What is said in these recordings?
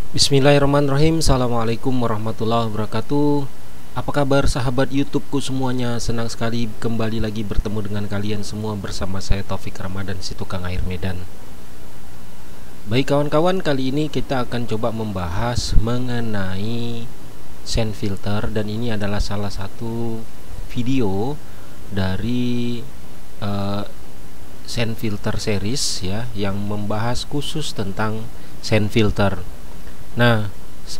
Bismillahirrahmanirrahim. Assalamualaikum warahmatullahi wabarakatuh. Apa kabar sahabat YouTubeku semuanya? Senang sekali kembali lagi bertemu dengan kalian semua bersama saya Taufik Ramadan, si tukang air Medan. Baik kawan-kawan, kali ini kita akan coba membahas mengenai sand filter, dan ini adalah salah satu video dari sand filter series ya, yang membahas khusus tentang sand filter. Nah,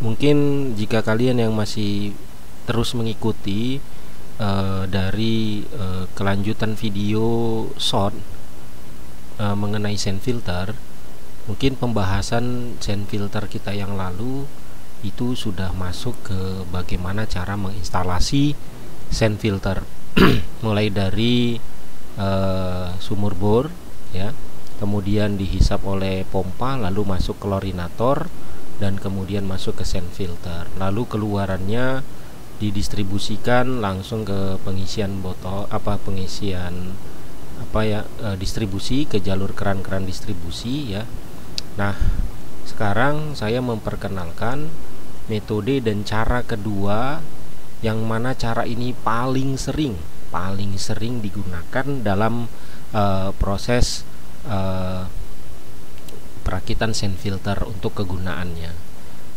mungkin jika kalian yang masih terus mengikuti dari kelanjutan video short mengenai sand filter, mungkin pembahasan sand filter kita yang lalu itu sudah masuk ke bagaimana cara menginstalasi sand filter mulai dari sumur bor ya, kemudian dihisap oleh pompa, lalu masuk ke klorinator, dan kemudian masuk ke sand filter, lalu keluarannya didistribusikan langsung ke pengisian botol distribusi ke jalur keran-keran distribusi ya. Nah, sekarang saya memperkenalkan metode dan cara kedua, yang mana cara ini paling sering digunakan dalam proses perakitan sand filter untuk kegunaannya.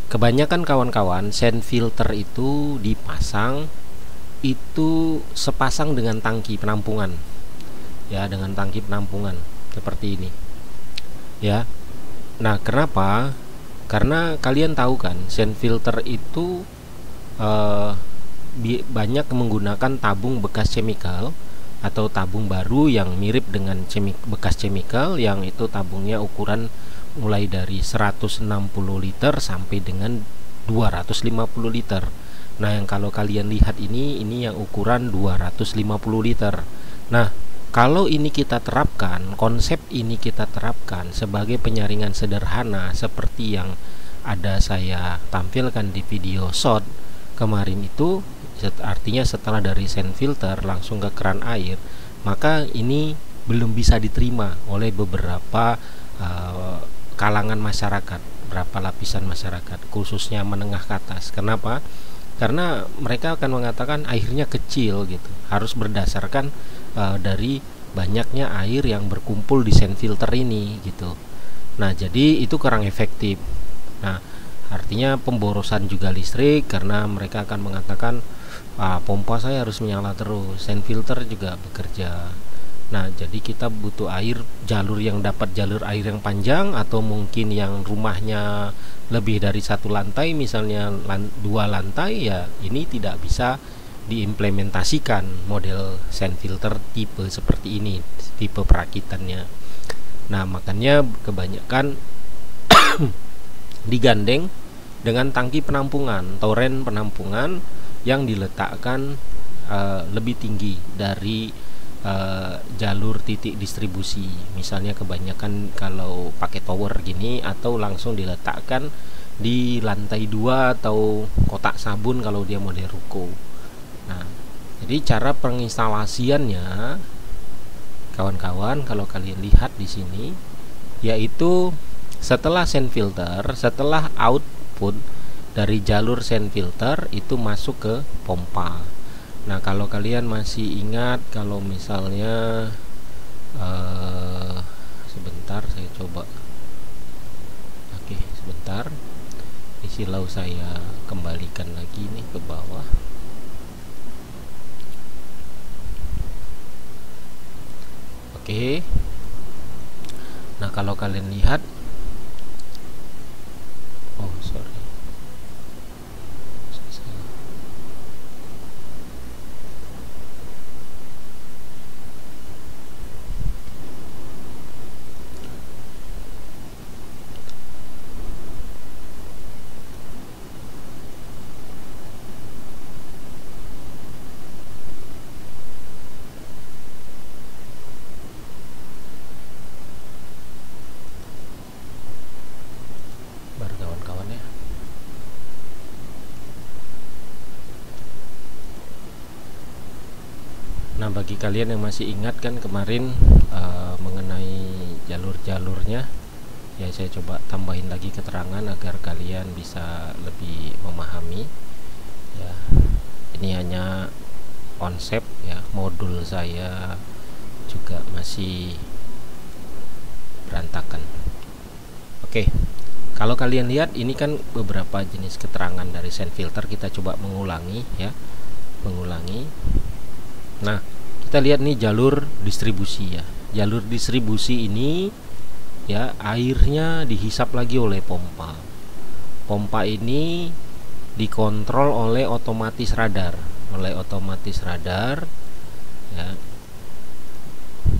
Kebanyakan kawan-kawan, sand filter itu dipasang itu sepasang dengan tangki penampungan ya, dengan tangki penampungan seperti ini ya. Nah, kenapa? Karena kalian tahu kan, sand filter itu banyak menggunakan tabung bekas chemical atau tabung baru yang mirip dengan bekas chemical, yang itu tabungnya ukuran mulai dari 160 liter sampai dengan 250 liter. Nah, yang kalau kalian lihat ini yang ukuran 250 liter. Nah, kalau ini kita terapkan, konsep ini kita terapkan sebagai penyaringan sederhana seperti yang ada saya tampilkan di video short kemarin itu, artinya setelah dari sand filter langsung ke keran air, maka ini belum bisa diterima oleh beberapa kalangan masyarakat, berapa lapisan masyarakat, khususnya menengah ke atas. Kenapa? Karena mereka akan mengatakan airnya kecil gitu, harus berdasarkan dari banyaknya air yang berkumpul di sand filter ini gitu. Nah, jadi itu kurang efektif. Nah, artinya pemborosan juga listrik, karena mereka akan mengatakan pompa saya harus menyala terus, sand filter juga bekerja. Nah, jadi kita butuh jalur yang dapat jalur air yang panjang, atau mungkin yang rumahnya lebih dari satu lantai, misalnya 2 lantai ya, ini tidak bisa diimplementasikan model sand filter tipe seperti ini, tipe perakitannya. Nah, makanya kebanyakan digandeng dengan tangki penampungan, toren penampungan yang diletakkan lebih tinggi dari jalur titik distribusi. Misalnya kebanyakan kalau pakai tower gini, atau langsung diletakkan di lantai 2 atau kotak sabun kalau dia model ruko. Nah, jadi cara penginstalasiannya kawan-kawan, kalau kalian lihat di sini, yaitu setelah sand filter, setelah output dari jalur sand filter itu masuk ke pompa. Nah, kalau kalian masih ingat, kalau misalnya sebentar saya coba. Oke, sebentar. Ini silau saya kembalikan lagi nih ke bawah. Oke. Nah, kalau kalian lihat, oh sorry, kawan-kawan ya. Nah, bagi kalian yang masih ingat kan kemarin mengenai jalur-jalurnya, ya saya coba tambahin lagi keterangan agar kalian bisa lebih memahami ya. Ini hanya konsep ya, modul saya juga masih berantakan. Oke, kalau kalian lihat ini kan beberapa jenis keterangan dari send filter. Kita coba mengulangi ya, Nah, kita lihat nih jalur distribusi ya. Jalur distribusi ini ya, airnya dihisap lagi oleh pompa. Pompa ini dikontrol oleh otomatis radar, ya.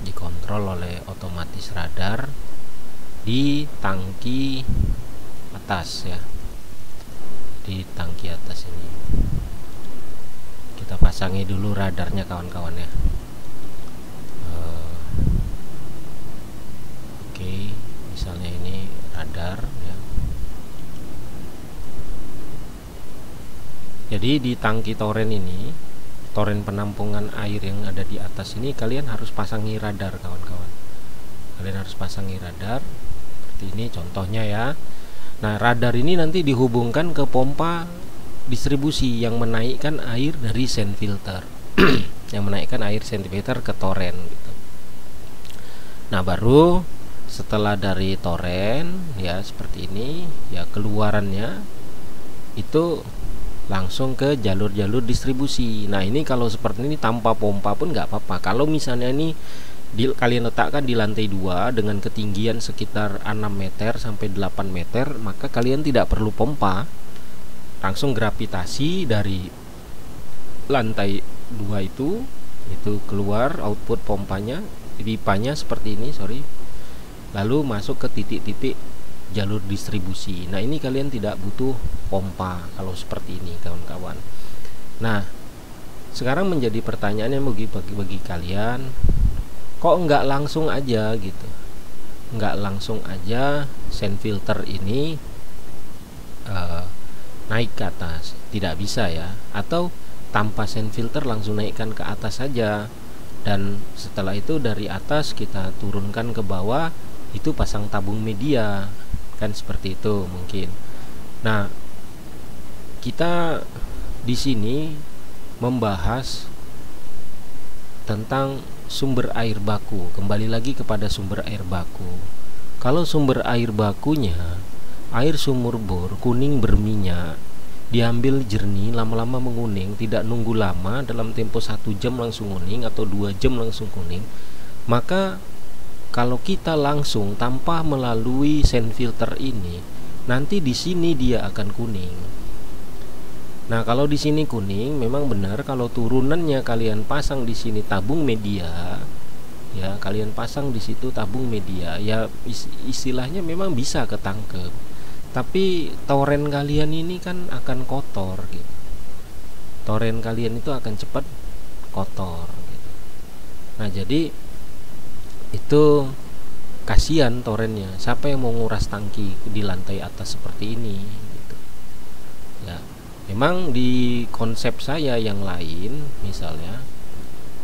Dikontrol oleh otomatis radar di tangki atas ya, di tangki atas ini. Kita pasangi dulu radarnya kawan-kawan ya. Oke, misalnya ini radar ya. Jadi di tangki toren ini, toren penampungan air yang ada di atas ini, kalian harus pasangi radar kawan-kawan. Kalian harus pasangi radar seperti ini contohnya ya. Nah, radar ini nanti dihubungkan ke pompa distribusi yang menaikkan air dari send filter yang menaikkan air send filter ke toren gitu. Nah, baru setelah dari toren ya seperti ini ya, keluarannya itu langsung ke jalur-jalur distribusi. Nah, ini kalau seperti ini tanpa pompa pun nggak apa-apa. Kalau misalnya ini kalian letakkan di lantai 2 dengan ketinggian sekitar 6 meter sampai 8 meter, maka kalian tidak perlu pompa, langsung gravitasi dari lantai 2 itu keluar output pompanya, pipanya seperti ini, lalu masuk ke titik-titik jalur distribusi. Nah, ini kalian tidak butuh pompa kalau seperti ini kawan-kawan. Nah, sekarang menjadi pertanyaannya bagi kalian, kok nggak langsung aja gitu, nggak langsung aja send filter ini naik ke atas? Tidak bisa ya, atau tanpa send filter langsung naikkan ke atas saja, dan setelah itu dari atas kita turunkan ke bawah, itu pasang tabung media, kan seperti itu mungkin. Nah, kita di sini membahas tentang sumber air baku. Kembali lagi kepada sumber air baku. Kalau sumber air bakunya air sumur bor kuning berminyak, diambil jernih, lama-lama menguning, tidak nunggu lama, dalam tempo 1 jam langsung kuning atau 2 jam langsung kuning, maka kalau kita langsung tanpa melalui send filter ini, nanti di sini dia akan kuning. Nah, kalau di sini kuning, memang benar kalau turunannya kalian pasang di sini tabung media, ya, kalian pasang di situ tabung media, ya istilahnya memang bisa ketangkep. Tapi toren kalian ini kan akan kotor gitu. Toren kalian itu akan cepat kotor gitu. Nah, jadi itu kasihan torennya. Siapa yang mau nguras tangki di lantai atas seperti ini gitu. Ya, memang di konsep saya yang lain, misalnya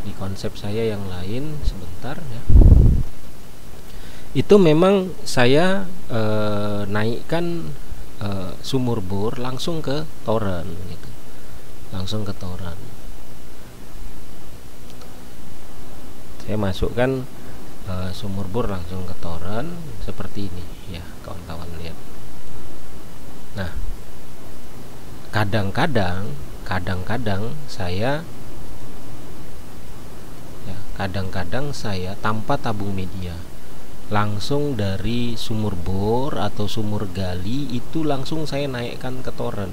di konsep saya yang lain, sebentar ya, itu memang saya naikkan sumur bor langsung ke toren gitu. Langsung ke toren. Saya masukkan sumur bor langsung ke toren seperti ini ya, kawan-kawan lihat. Nah, kadang-kadang saya tanpa tabung media, langsung dari sumur bor atau sumur gali itu langsung saya naikkan ke toren.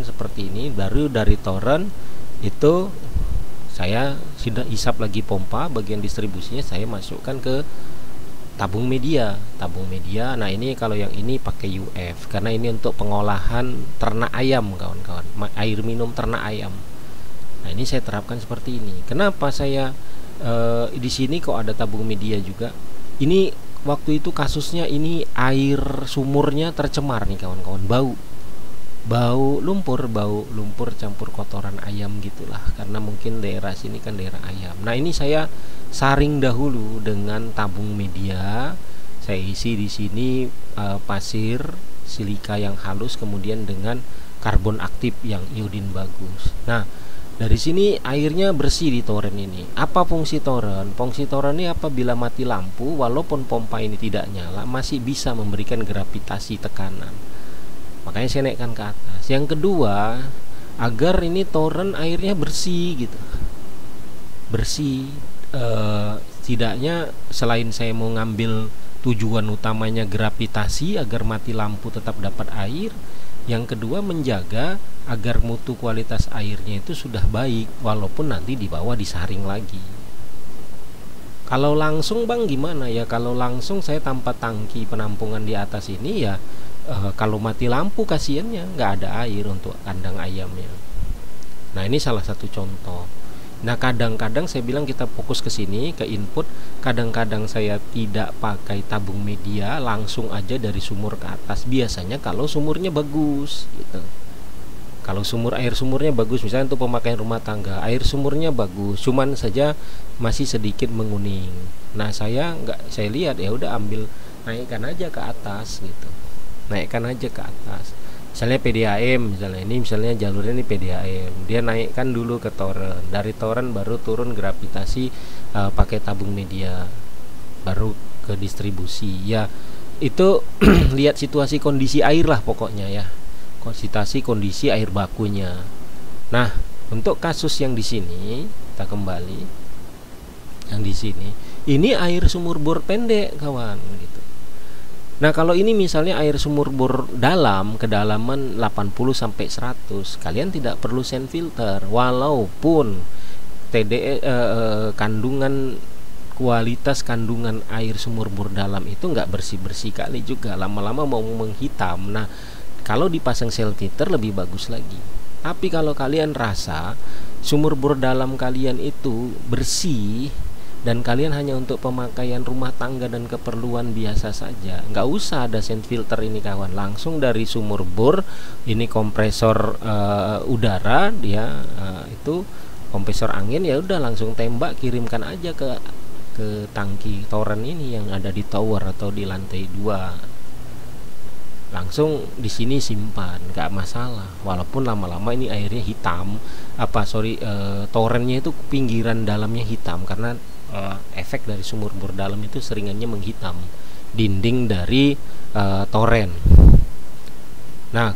Seperti ini. Baru dari toren itu saya sudah hisap lagi pompa, bagian distribusinya saya masukkan ke tabung media. Nah, ini kalau yang ini pakai UF karena ini untuk pengolahan ternak ayam, kawan-kawan, air minum ternak ayam. Nah, ini saya terapkan seperti ini. Kenapa saya di sini kok ada tabung media juga? Ini waktu itu kasusnya ini air sumurnya tercemar nih kawan-kawan, bau lumpur campur kotoran ayam gitulah, karena mungkin daerah sini kan daerah ayam. Nah, ini saya saring dahulu dengan tabung media, Saya isi di sini pasir silika yang halus kemudian dengan karbon aktif yang iodin bagus. Nah, dari sini airnya bersih di toren ini. Apa fungsi toren? Fungsi toren ini apabila mati lampu, walaupun pompa ini tidak nyala, masih bisa memberikan gravitasi tekanan. Makanya saya naikkan ke atas. Yang kedua, agar ini toren airnya bersih gitu. Bersih. Setidaknya selain saya mau ngambil tujuan utamanya gravitasi agar mati lampu tetap dapat air, yang kedua menjaga agar mutu kualitas airnya itu sudah baik walaupun nanti di bawah disaring lagi. Kalau langsung bang gimana ya? Kalau langsung saya tanpa tangki penampungan di atas ini ya, kalau mati lampu kasihannya nggak ada air untuk kandang ayamnya. Nah, ini salah satu contoh. Nah, kadang-kadang saya bilang kita fokus ke sini, ke input. Kadang-kadang saya tidak pakai tabung media, langsung aja dari sumur ke atas. Biasanya kalau sumurnya bagus gitu. Kalau air sumurnya bagus, misalnya untuk pemakaian rumah tangga, air sumurnya bagus, cuman saja masih sedikit menguning. Nah, saya lihat ya udah ambil, naikkan aja ke atas gitu. Naikkan aja ke atas. Misalnya PDAM, misalnya jalurnya ini PDAM, dia naikkan dulu ke toren, dari toren baru turun gravitasi pakai tabung media, baru ke distribusi. Ya itu lihat situasi kondisi air lah pokoknya ya, situasi kondisi air bakunya. Nah, untuk kasus yang di sini kita kembali, yang di sini ini air sumur bor pendek kawan gitu. Nah, kalau ini misalnya air sumur bor dalam, kedalaman 80 sampai 100, kalian tidak perlu sand filter walaupun kandungan kualitas kandungan air sumur bor dalam itu nggak bersih-bersih kali juga, lama-lama mau menghitam. Nah, kalau dipasang sand filter lebih bagus lagi. Tapi kalau kalian rasa sumur bor dalam kalian itu bersih dan kalian hanya untuk pemakaian rumah tangga dan keperluan biasa saja, nggak usah ada sand filter ini kawan, langsung dari sumur bor. Ini kompresor udara dia, itu kompresor angin, ya udah langsung tembak, kirimkan aja ke tangki toren ini yang ada di tower atau di lantai 2. Langsung di sini simpan, nggak masalah. Walaupun lama-lama ini airnya hitam, torennya itu pinggiran dalamnya hitam karena efek dari sumur bor dalam itu seringannya menghitam dinding dari toren. Nah,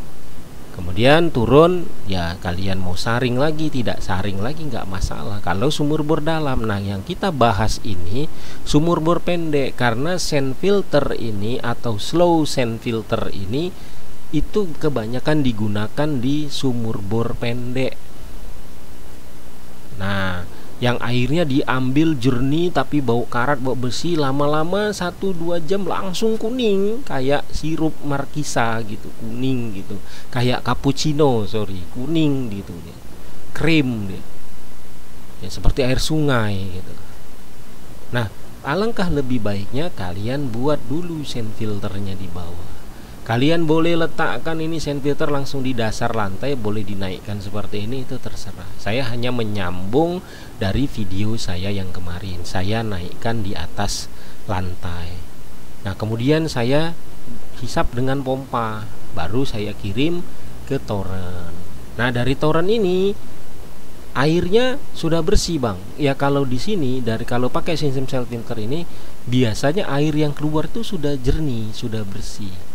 kemudian turun ya, kalian mau saring lagi, tidak saring lagi nggak masalah kalau sumur bor dalam. Nah, yang kita bahas ini sumur bor pendek, karena sand filter ini atau slow sand filter ini itu kebanyakan digunakan di sumur bor pendek. Nah, yang airnya diambil jernih tapi bau karat, bau besi, lama-lama 1-2 jam langsung kuning kayak sirup markisa gitu, kuning gitu, kayak cappuccino, kuning gitu ya. Krim dia. Ya seperti air sungai gitu. Nah, alangkah lebih baiknya kalian buat dulu sand filternya di bawah. Kalian boleh letakkan ini sand filter langsung di dasar lantai, boleh dinaikkan seperti ini, itu terserah. Saya hanya menyambung dari video saya yang kemarin. Saya naikkan di atas lantai. Nah, kemudian saya hisap dengan pompa, baru saya kirim ke toren. Nah, dari toren ini airnya sudah bersih, Bang. Ya kalau di sini kalau pakai sistem sand filter ini biasanya air yang keluar itu sudah jernih, sudah bersih.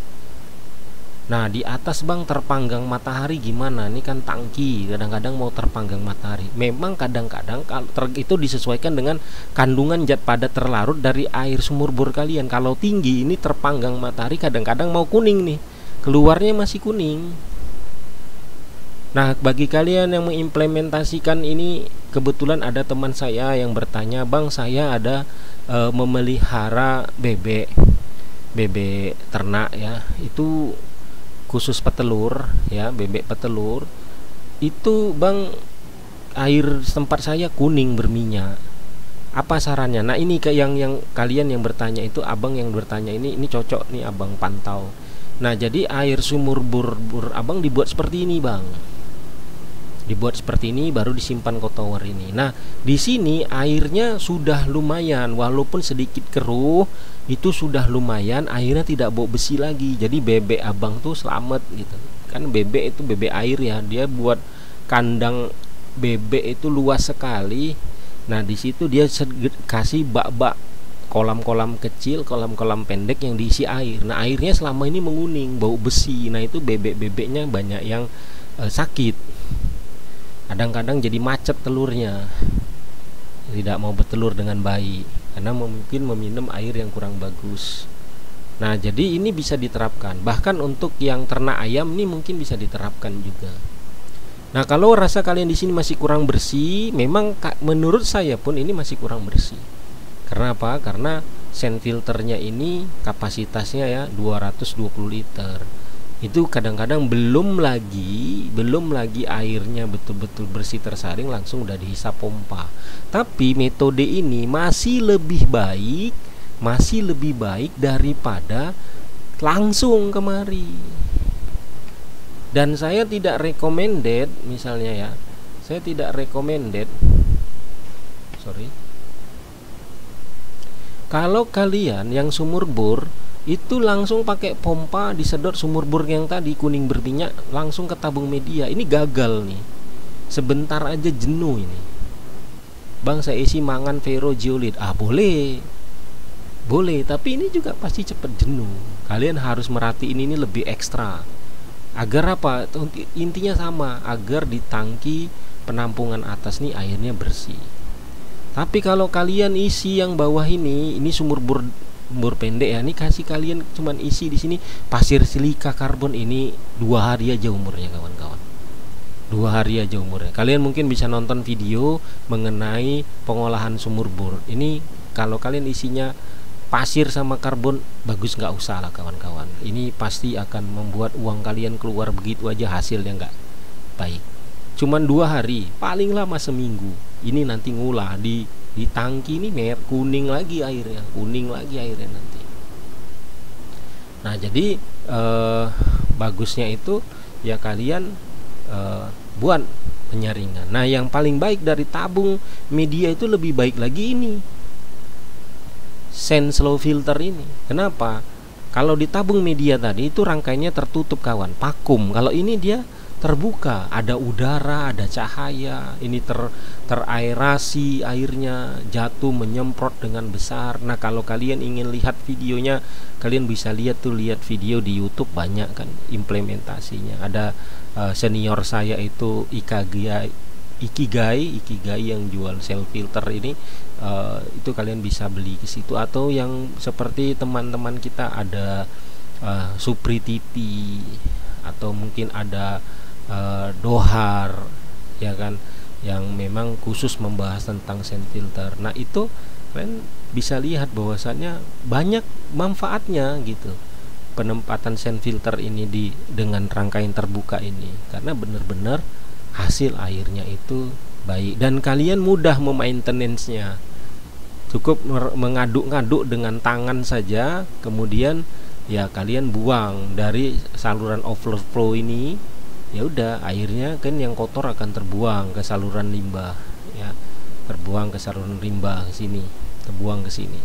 Nah, di atas Bang terpanggang matahari gimana? Ini kan tangki, kadang-kadang mau terpanggang matahari. Memang kadang-kadang itu disesuaikan dengan kandungan zat padat terlarut dari air sumur bor kalian. Kalau tinggi ini terpanggang matahari kadang-kadang mau kuning nih, keluarnya masih kuning. Nah, bagi kalian yang mengimplementasikan ini, kebetulan ada teman saya yang bertanya, Bang, saya ada memelihara bebek ternak ya, itu khusus petelur ya, bebek petelur itu Bang, air tempat saya kuning berminyak, apa sarannya? Nah, ini ke yang kalian yang bertanya itu, abang yang bertanya ini cocok nih abang pantau. Nah, jadi air sumur bor abang dibuat seperti ini Bang. Dibuat seperti ini baru disimpan kotower ini. Nah, di sini airnya sudah lumayan, walaupun sedikit keruh, itu sudah lumayan, airnya tidak bau besi lagi. Jadi bebek abang tuh selamat gitu. Kan bebek itu bebek air ya, dia buat kandang bebek itu luas sekali. Nah, di situ dia kasih bak-bak, kolam-kolam kecil, kolam-kolam pendek yang diisi air. Nah, airnya selama ini menguning, bau besi. Nah, itu bebek-bebeknya banyak yang sakit. Kadang-kadang jadi macet telurnya, tidak mau bertelur dengan baik karena mungkin meminum air yang kurang bagus. Nah, jadi ini bisa diterapkan. Bahkan untuk yang ternak ayam ini mungkin bisa diterapkan juga. Nah, kalau rasa kalian di sini masih kurang bersih, memang menurut saya pun ini masih kurang bersih. Karena apa? Karena sand filternya ini kapasitasnya ya 220 liter. Itu kadang-kadang belum lagi airnya betul-betul bersih tersaring langsung udah dihisap pompa. Tapi metode ini masih lebih baik daripada langsung kemari. Dan saya tidak recommended, misalnya ya, saya tidak recommended, kalau kalian yang sumur bor itu langsung pakai pompa disedot sumur bor yang tadi kuning berminyak langsung ke tabung media. Ini gagal nih, sebentar aja jenuh ini. Bang, saya isi mangan ferrogeolit. Boleh, tapi ini juga pasti cepet jenuh. Kalian harus merhatiin ini lebih ekstra. Agar apa? Intinya sama, agar di tangki penampungan atas nih airnya bersih. Tapi kalau kalian isi yang bawah ini sumur bor pendek ya, ini kasih kalian cuman isi di sini pasir silika karbon, ini 2 hari aja umurnya kawan-kawan. 2 hari aja umurnya. Kalian mungkin bisa nonton video mengenai pengolahan sumur bor. Ini kalau kalian isinya pasir sama karbon, bagus nggak usah lah kawan-kawan. Ini pasti akan membuat uang kalian keluar begitu aja, hasilnya nggak baik. Cuman 2 hari, paling lama seminggu. Ini nanti ngulah di tangki ini kuning lagi airnya nanti. Nah, jadi bagusnya itu ya kalian buat penyaringan. Nah, yang paling baik dari tabung media itu lebih baik lagi ini, sand slow filter ini. Kenapa? Kalau di tabung media tadi itu rangkainya tertutup kawan, vakum. Kalau ini dia terbuka, ada udara, ada cahaya, ini teraerasi, airnya jatuh menyemprot dengan besar. Nah, kalau kalian ingin lihat videonya, kalian bisa lihat video di YouTube, banyak kan implementasinya. Ada senior saya itu Ikigai yang jual self filter ini, itu kalian bisa beli ke situ. Atau yang seperti teman-teman kita ada Supri TV, atau mungkin ada Dohar ya kan, yang memang khusus membahas tentang sand filter. Nah, itu kalian bisa lihat bahwasannya banyak manfaatnya gitu, penempatan sand filter ini dengan rangkaian terbuka ini, karena benar-benar hasil airnya itu baik dan kalian mudah memaintenance-nya. Cukup mengaduk-ngaduk dengan tangan saja, kemudian ya kalian buang dari saluran overflow ini, ya udah airnya kan yang kotor akan terbuang ke saluran limbah ya, terbuang ke saluran limbah ke sini, terbuang ke sini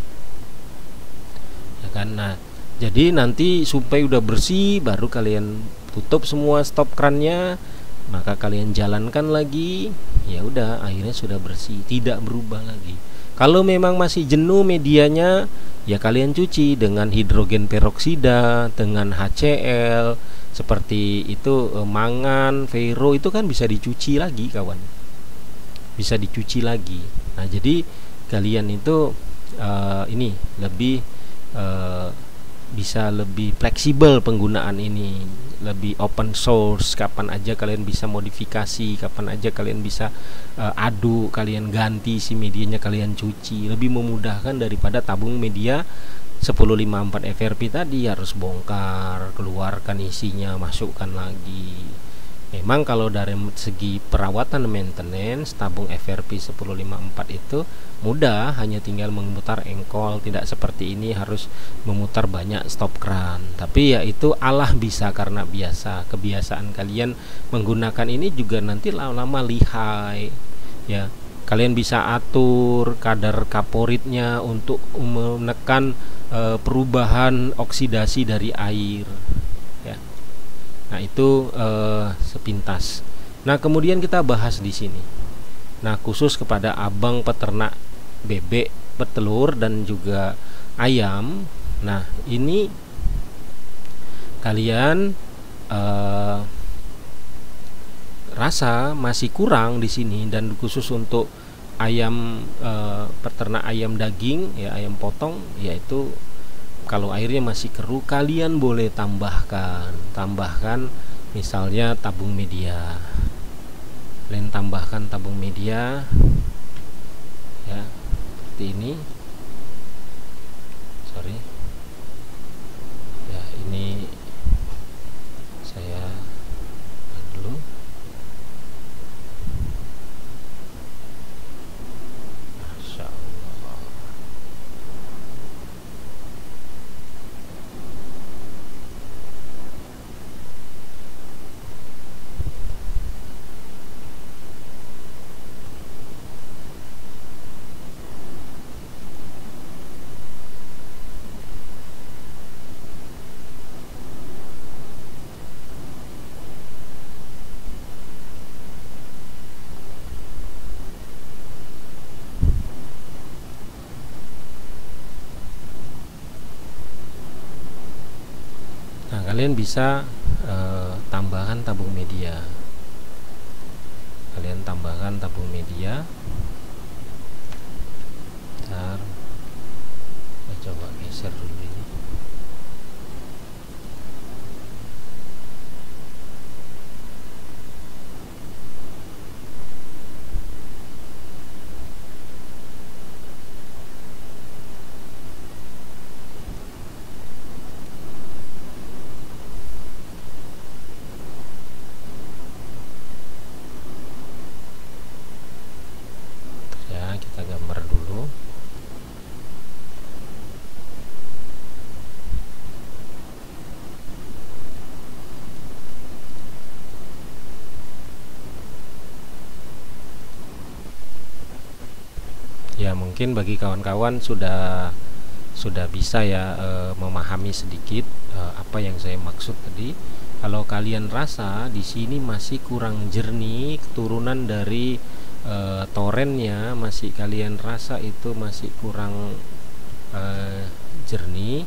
ya kan. Nah, jadi nanti supaya udah bersih baru kalian tutup semua stop krannya, maka kalian jalankan lagi, ya udah airnya sudah bersih, tidak berubah lagi. Kalau memang masih jenuh medianya, ya kalian cuci dengan hidrogen peroksida, dengan HCl seperti itu, mangan, ferro itu kan bisa dicuci lagi kawan, bisa dicuci lagi. Nah, jadi kalian itu ini lebih bisa lebih fleksibel penggunaan ini, lebih open source. Kapan aja kalian bisa modifikasi, kapan aja kalian bisa aduk, kalian ganti si medianya, kalian cuci. Lebih memudahkan daripada tabung media 1054 FRP tadi harus bongkar, keluarkan isinya, masukkan lagi. Memang kalau dari segi perawatan maintenance tabung FRP 1054 itu mudah, hanya tinggal memutar engkol, tidak seperti ini harus memutar banyak stop kran. Tapi ya itu Allah bisa, karena kebiasaan kalian menggunakan ini juga nanti lama-lama lihai ya. Kalian bisa atur kadar kaporitnya untuk menekan perubahan oksidasi dari air ya. Nah itu sepintas. Nah kemudian kita bahas di sini. Nah khusus kepada abang peternak bebek, petelur dan juga ayam. Nah ini kalian rasa masih kurang di sini, dan khusus untuk ayam peternak ayam daging ya, ayam potong, yaitu kalau airnya masih keruh kalian boleh tambahkan misalnya tabung media. Kalian tambahkan tabung media ya, seperti ini. Sorry ya, ini saya dulu. Masya Allah. Nah kalian bisa tambahkan tabung media. Kalian tambahkan tabung media. Bentar, saya coba geser dulu ini. Ya kita gambar dulu. Ya mungkin bagi kawan-kawan sudah bisa ya memahami sedikit apa yang saya maksud tadi. Kalau kalian rasa di sini masih kurang jernih, keturunan dari torennya masih kalian rasa itu masih kurang jernih,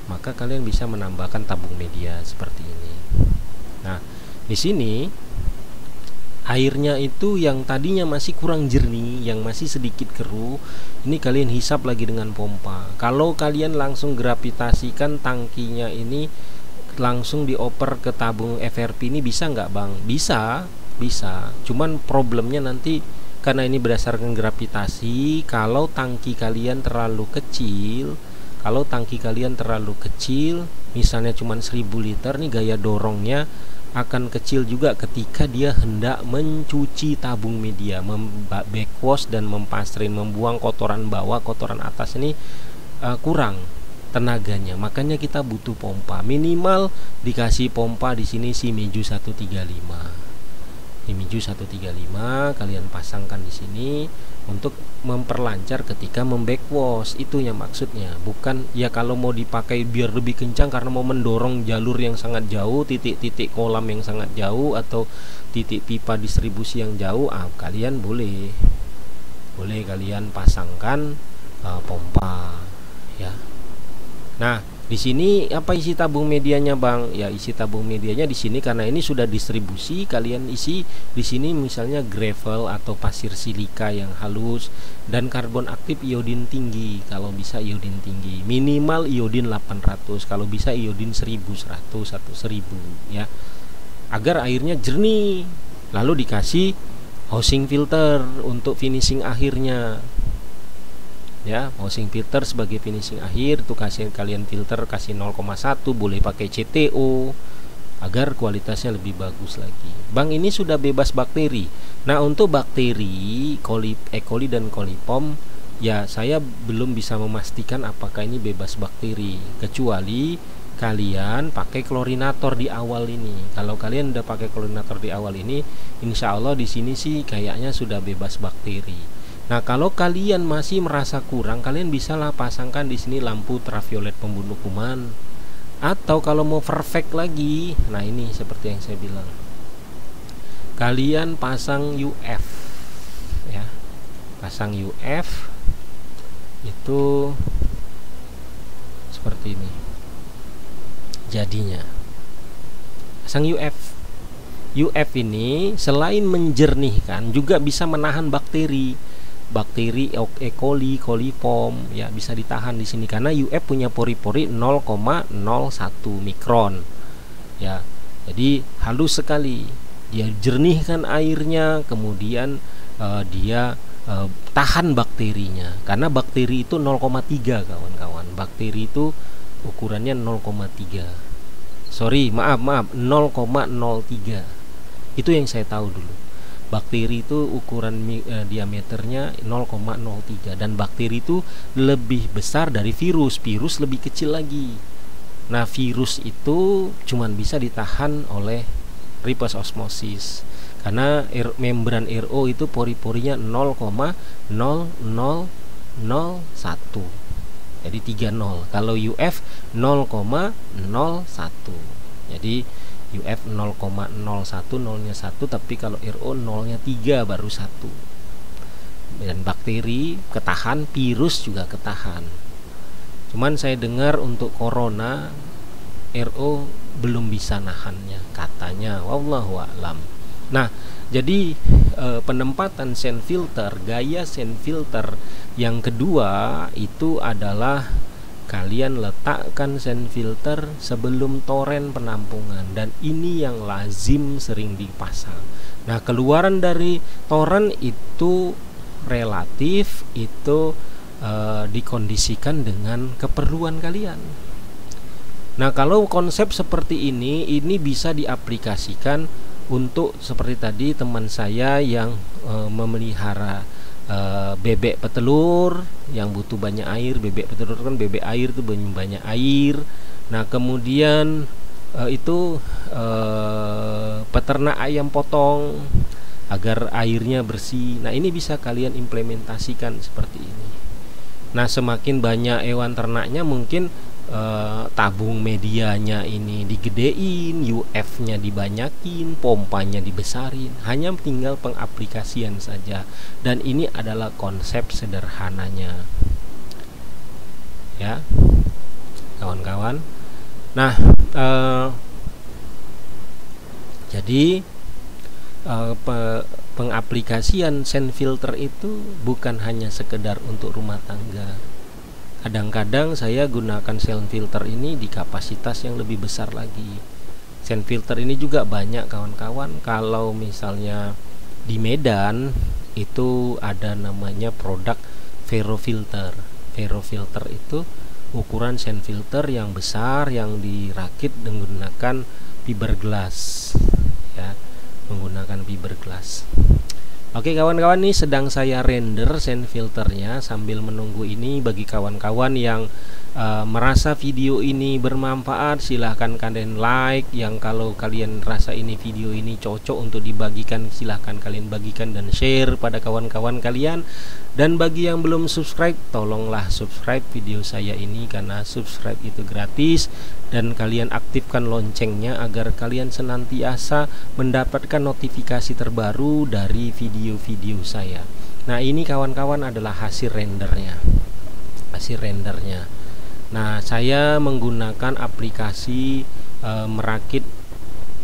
maka kalian bisa menambahkan tabung media seperti ini. Nah di sini airnya itu yang tadinya masih kurang jernih, yang masih sedikit keruh, ini kalian hisap lagi dengan pompa. Kalau kalian langsung gravitasikan tangkinya ini langsung dioper ke tabung FRP ini, bisa nggak bang? Bisa. Cuman problemnya nanti karena ini berdasarkan gravitasi, kalau tangki kalian terlalu kecil, misalnya cuman 1000 liter nih, gaya dorongnya akan kecil juga ketika dia hendak mencuci tabung media, backwash dan mempastrin, membuang kotoran bawah, kotoran atas ini kurang tenaganya. Makanya kita butuh pompa. Minimal dikasih pompa di sini Shimizu 135. Shimizu 135 kalian pasangkan di sini untuk memperlancar ketika membackwash, itu yang maksudnya. Bukan ya kalau mau dipakai biar lebih kencang karena mau mendorong jalur yang sangat jauh, titik-titik kolam yang sangat jauh atau titik pipa distribusi yang jauh, kalian boleh kalian pasangkan pompa ya. Nah di sini apa isi tabung medianya bang? Ya isi tabung medianya di sini karena ini sudah distribusi, kalian isi di sini misalnya gravel atau pasir silika yang halus dan karbon aktif iodin tinggi. Kalau bisa iodin tinggi, minimal iodin 800, kalau bisa iodin 1100 atau 1000 ya, agar airnya jernih. Lalu dikasih housing filter untuk finishing akhirnya. Ya, housing filter sebagai finishing akhir tuh, kasih kalian filter kasih 0,1, boleh pakai CTO agar kualitasnya lebih bagus lagi. Bang, ini sudah bebas bakteri. Nah, untuk bakteri E. coli dan coliform, ya saya belum bisa memastikan apakah ini bebas bakteri, kecuali kalian pakai klorinator di awal ini. Kalau kalian udah pakai klorinator di awal ini, insya Allah di sini sih kayaknya sudah bebas bakteri. Nah, kalau kalian masih merasa kurang, kalian bisalah pasangkan di sini lampu ultraviolet pembunuh kuman. Atau kalau mau perfect lagi, nah ini seperti yang saya bilang, kalian pasang UF ya, pasang UF itu seperti ini jadinya. Pasang UF ini selain menjernihkan juga bisa menahan bakteri E. coli, coliform, ya bisa ditahan di sini karena UF punya pori-pori 0,01 mikron. Ya. Jadi halus sekali. Dia jernihkan airnya, kemudian dia tahan bakterinya. Karena bakteri itu 0,3 kawan-kawan. Bakteri itu ukurannya 0,3. Sorry, maaf 0,03. Itu yang saya tahu dulu. Bakteri itu ukuran diameternya 0,03 dan bakteri itu lebih besar dari virus. Virus lebih kecil lagi. Nah, virus itu cuman bisa ditahan oleh reverse osmosis karena membran RO itu pori-porinya 0,0001. Jadi 30. Kalau UF 0,01. Jadi UF 0,01, nolnya 1, tapi kalau RO nolnya 3 baru 1. Dan bakteri ketahan, virus juga ketahan. Cuman saya dengar untuk corona RO belum bisa nahannya katanya, wallahu a'lam. Nah, jadi penempatan sand filter, gaya sand filter yang kedua itu adalah kalian letakkan sand filter sebelum toren penampungan, dan ini yang lazim sering dipasang. Nah, keluaran dari toren itu relatif itu dikondisikan dengan keperluan kalian. Nah, kalau konsep seperti ini bisa diaplikasikan untuk seperti tadi teman saya yang memelihara bebek petelur yang butuh banyak air. Bebek petelur kan bebek air itu banyak air. Nah, kemudian itu peternak ayam potong agar airnya bersih. Nah, ini bisa kalian implementasikan seperti ini. Nah, semakin banyak hewan ternaknya, mungkin tabung medianya ini digedein, UF-nya dibanyakin, pompanya dibesarin. Hanya tinggal pengaplikasian saja. Dan ini adalah konsep sederhananya, ya kawan-kawan. Nah, jadi pengaplikasian sand filter itu bukan hanya sekedar untuk rumah tangga. Kadang-kadang saya gunakan sand filter ini di kapasitas yang lebih besar lagi. Sand filter ini juga banyak kawan-kawan. Kalau misalnya di Medan itu ada namanya produk Ferrofilter. Ferrofilter itu ukuran sand filter yang besar yang dirakit menggunakan fiberglass, ya, menggunakan fiberglass. Oke kawan-kawan, ini sedang saya render sand filternya sambil menunggu ini. Bagi kawan-kawan yang merasa video ini bermanfaat, silahkan kalian like. Yang kalau kalian rasa ini video ini cocok untuk dibagikan, silahkan kalian bagikan dan share pada kawan-kawan kalian. Dan bagi yang belum subscribe, tolonglah subscribe video saya ini karena subscribe itu gratis. Dan kalian aktifkan loncengnya agar kalian senantiasa mendapatkan notifikasi terbaru dari video-video saya. Nah, ini kawan-kawan adalah hasil rendernya. Nah, saya menggunakan aplikasi merakit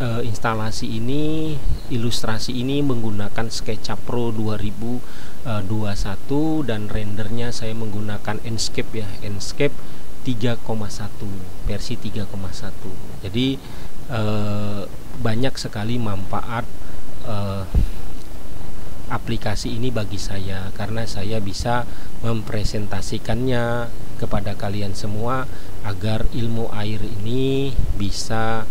instalasi ini, ilustrasi ini menggunakan SketchUp Pro 2021 dan rendernya saya menggunakan Enscape, ya, Enscape 3,1 versi 3,1. Jadi banyak sekali manfaat aplikasi ini bagi saya karena saya bisa mempresentasikannya kepada kalian semua agar ilmu air ini bisa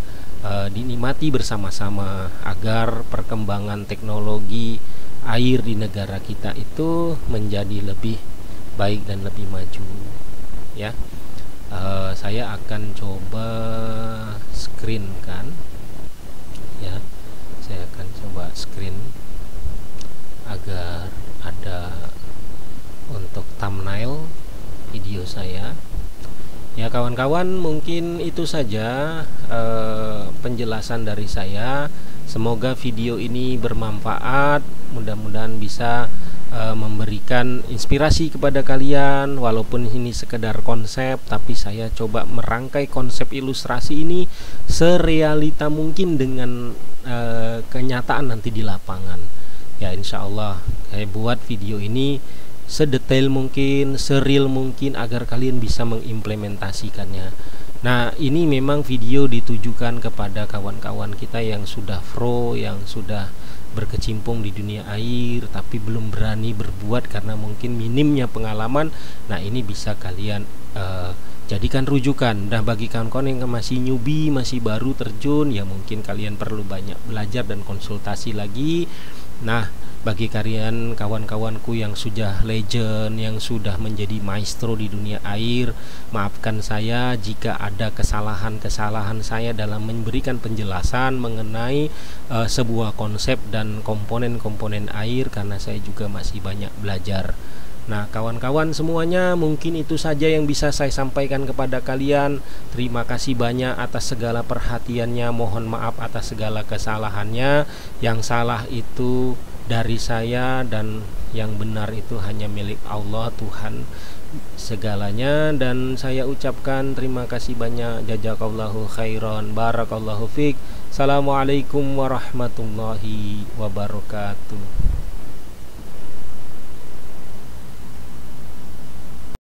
dinikmati bersama-sama agar perkembangan teknologi air di negara kita itu menjadi lebih baik dan lebih maju ya. Saya akan coba screen kan ya, saya akan coba screen agar ada untuk thumbnail video saya ya. Kawan-kawan, mungkin itu saja penjelasan dari saya. Semoga video ini bermanfaat, mudah-mudahan bisa memberikan inspirasi kepada kalian. Walaupun ini sekedar konsep, tapi saya coba merangkai konsep ilustrasi ini serealita mungkin dengan kenyataan nanti di lapangan ya. Insya Allah saya buat video ini sedetail mungkin, seril mungkin agar kalian bisa mengimplementasikannya. Nah, ini memang video ditujukan kepada kawan-kawan kita yang sudah pro, yang sudah berkecimpung di dunia air tapi belum berani berbuat karena mungkin minimnya pengalaman. Nah, ini bisa kalian jadikan rujukan. Nah, bagi kawan-kawan yang masih newbie, masih baru terjun, ya mungkin kalian perlu banyak belajar dan konsultasi lagi. Nah, bagi kalian kawan-kawanku yang sudah legend, yang sudah menjadi maestro di dunia air, maafkan saya jika ada kesalahan-kesalahan saya dalam memberikan penjelasan mengenai sebuah konsep dan komponen-komponen air, karena saya juga masih banyak belajar. Nah, kawan-kawan semuanya, mungkin itu saja yang bisa saya sampaikan kepada kalian. Terima kasih banyak atas segala perhatiannya. Mohon maaf atas segala kesalahannya. Yang salah itu dari saya dan yang benar itu hanya milik Allah, Tuhan segalanya. Dan saya ucapkan terima kasih banyak. Jazakallahu khairan, barakallahu fiik. Assalamualaikum warahmatullahi wabarakatuh.